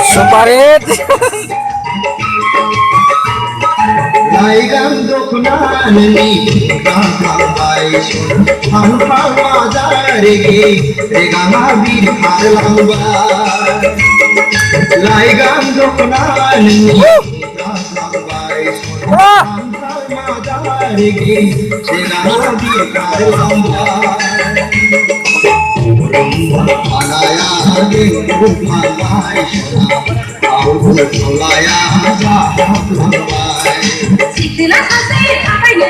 Separit. Laigang doknani kahambai shon hanpa madarege regama bir harlamba Laigang doknani kahambai shon hanpa madarege regama bir harlamba Alaya ge rupai shona aur alaya jahambai Sikla khase khawaye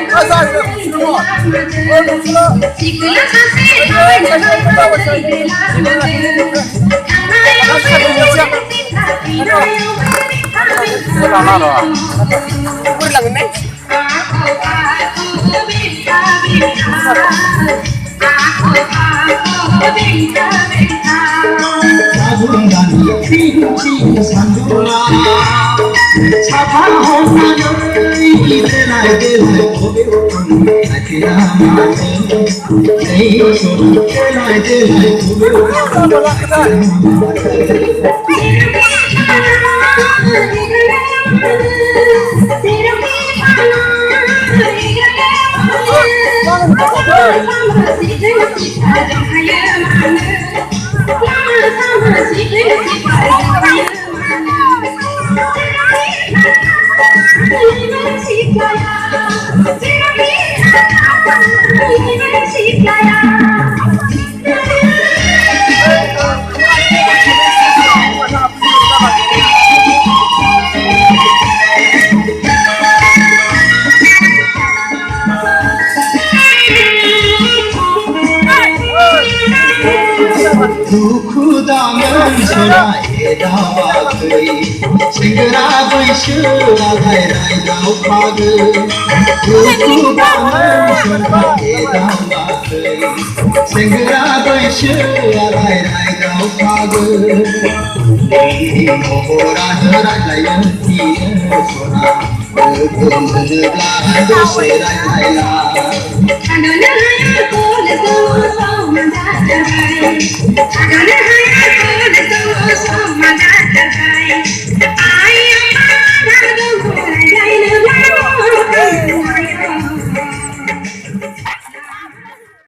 Sikla khase Dukuda mansura edawa koi Singra baishu alai rai dau pag Dukuda mansura edawa koi Singra baishu alai rai dau pag Mohora hara layanti sona Gumdla dose rai laila I don't know how